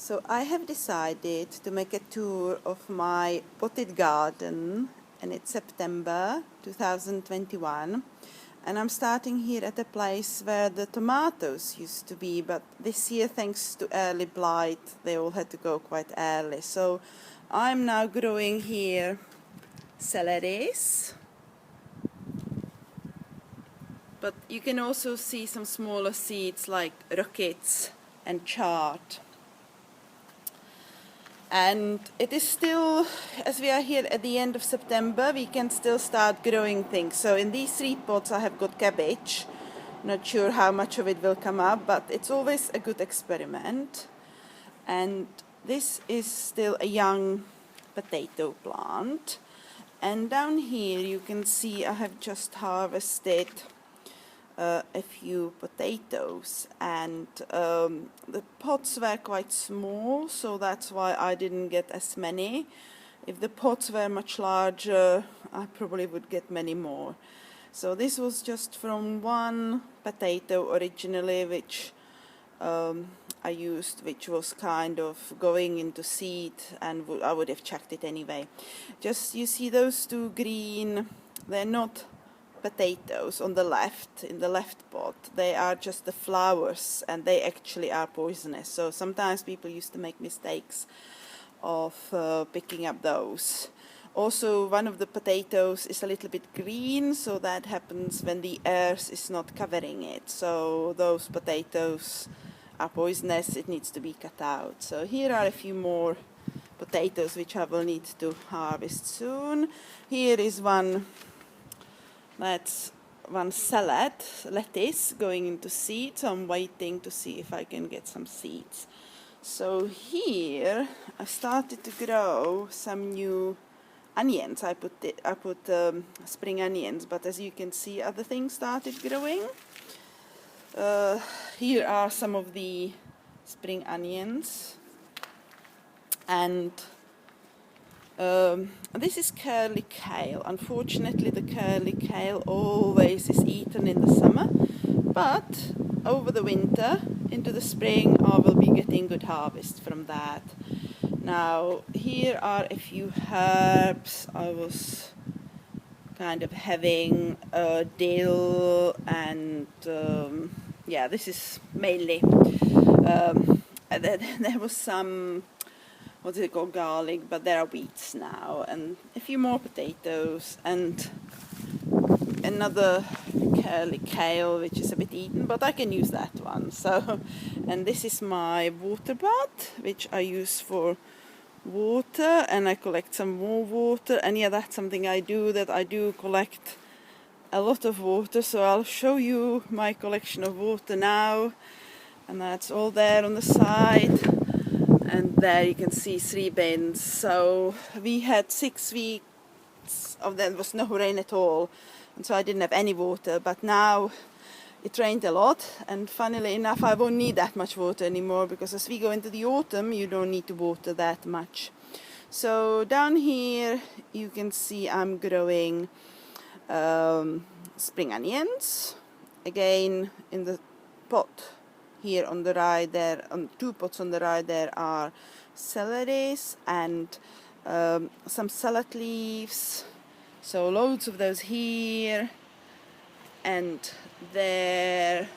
So I have decided to make a tour of my potted garden, and it's September 2021, and I'm starting here at a place where the tomatoes used to be, but this year, thanks to early blight, they all had to go quite early. So I'm now growing here celeries, but you can also see some smaller seeds like rockets and chard. And it is still, as we are here at the end of September, we can still start growing things. So in these 3 pots I have got cabbage. Not sure how much of it will come up, but it's always a good experiment. And this is still a young potato plant. And down here you can see I have just harvested a few potatoes, and the pots were quite small, so that's why I didn't get as many. If the pots were much larger, I probably would get many more. So this was just from one potato originally, which I used, which was kind of going into seed, and I would have checked it anyway. Just, you see those two green, they're not potatoes on the left, in the left pot. They are just the flowers, and they actually are poisonous. So sometimes people used to make mistakes of picking up those. Also, one of the potatoes is a little bit green, so that happens when the earth is not covering it. So those potatoes are poisonous, it needs to be cut out. So here are a few more potatoes which I will need to harvest soon. Here is one, that's one salad, lettuce going into seeds. So I'm waiting to see if I can get some seeds. So here I started to grow some new onions. I put spring onions, but as you can see, other things started growing. Here are some of the spring onions, and this is curly kale. Unfortunately, the curly kale always is eaten in the summer, but over the winter into the spring I will be getting good harvest from that. Now here are a few herbs. I was kind of having dill, and yeah, this is mainly there was some, what is it called, garlic, but there are weeds now, and a few more potatoes, and another curly kale which is a bit eaten, but I can use that one. So, and this is my water bath which I use for water, and I collect some more water. And yeah, that's something I do, that I do collect a lot of water. So I'll show you my collection of water now, and that's all there on the side. And there you can see 3 bins. So we had 6 weeks of there was no rain at all, and so I didn't have any water. But now it rained a lot, and funnily enough I won't need that much water anymore, because as we go into the autumn you don't need to water that much. So down here you can see I'm growing spring onions. Again, in the pot here on the right, there on 2 pots on the right, there are celeries and some salad leaves. So loads of those here and there,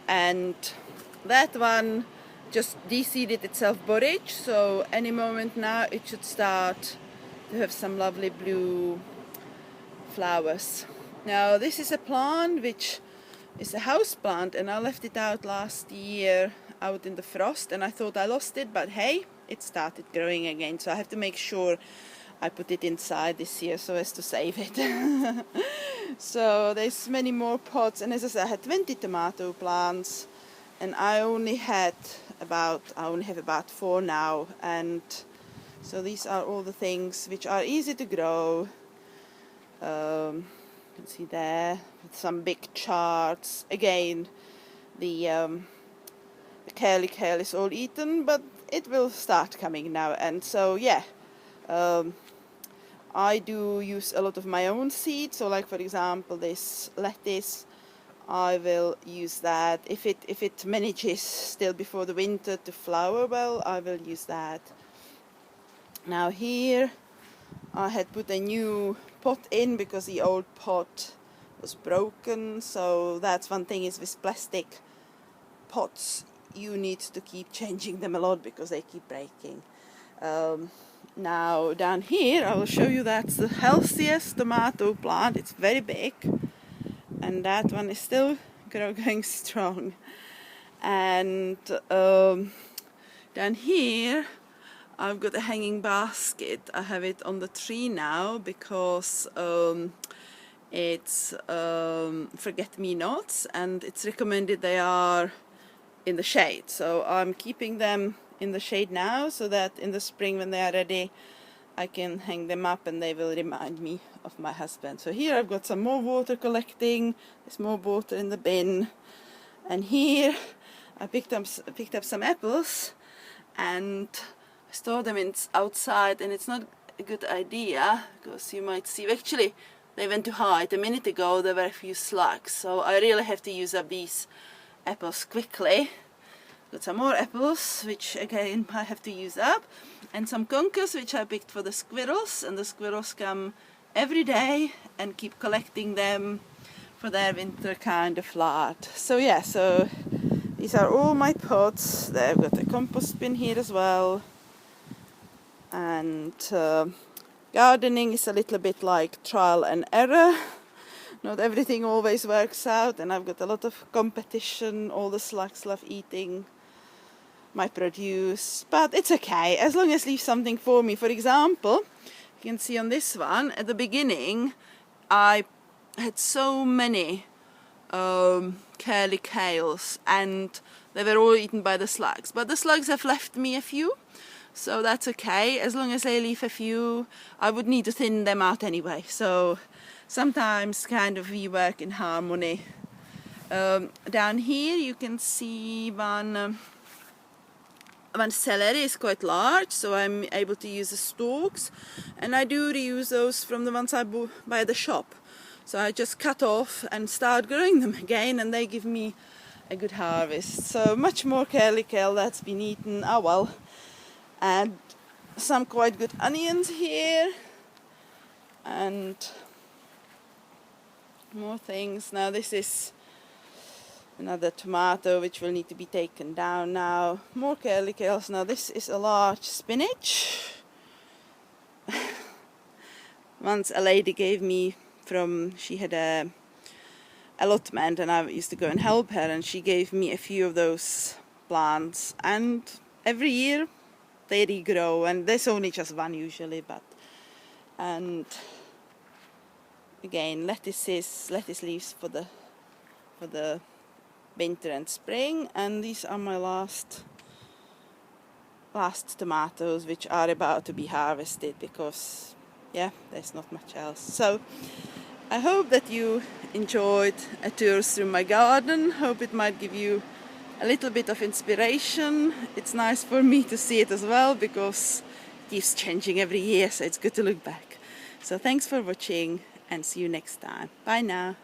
and that one just de-seeded itself borage, so any moment now it should start to have some lovely blue flowers. Now this is a plant which is a house plant, and I left it out last year out in the frost, and I thought I lost it, but hey, it started growing again. So I have to make sure I put it inside this year so as to save it. So there's many more pots, and as I said, I had 20 tomato plants, and I only have about 4 now. And so these are all the things which are easy to grow. You can see there with some big chards. Again, the curly kale is all eaten, but it will start coming now. And so yeah, I do use a lot of my own seeds. So like for example this lettuce, I will use that. If it manages still before the winter to flower well, I will use that. Now here I had put a new pot in because the old pot was broken, so that's one thing is with plastic pots you need to keep changing them a lot because they keep breaking. Now down here I will show you that's the healthiest tomato plant. It's very big and that one is still going strong. And down here I've got a hanging basket. I have it on the tree now because it's forget-me-nots and it's recommended they are in the shade. So I'm keeping them in the shade now so that in the spring when they are ready I can hang them up and they will remind me of my husband. So here I've got some more water collecting. There's more water in the bin. And here I picked up some apples and store them outside, and it's not a good idea because you might see actually they went to hide. A minute ago there were a few slugs, so I really have to use up these apples quickly. Got some more apples which again I have to use up, and some conkers which I picked for the squirrels, and the squirrels come every day and keep collecting them for their winter kind of lard. So yeah, so these are all my pots. I've got a compost bin here as well. And gardening is a little bit like trial and error. Not everything always works out, and I've got a lot of competition. All the slugs love eating my produce, but it's okay as long as leave something for me. For example, you can see on this one at the beginning I had so many curly kales and they were all eaten by the slugs, but the slugs have left me a few. So that's okay, as long as I leave a few. I would need to thin them out anyway, so sometimes kind of we work in harmony. Down here you can see one celery is quite large, so I'm able to use the stalks, and I do reuse those from the ones I buy at the shop. So I just cut off and start growing them again, and they give me a good harvest. So much more curly kale that's been eaten. Oh well. And some quite good onions here and more things. Now this is another tomato which will need to be taken down now. More curly kales. Now this is a large spinach. Once a lady gave me she had a allotment and I used to go and help her, and she gave me a few of those plants, and every year they regrow, and there's only just one usually, but and again lettuce leaves for the winter and spring. And these are my last tomatoes which are about to be harvested because yeah, there's not much else. So I hope that you enjoyed a tour through my garden. Hope it might give you a little bit of inspiration. It's nice for me to see it as well because it keeps changing every year, so it's good to look back. So thanks for watching and see you next time. Bye now.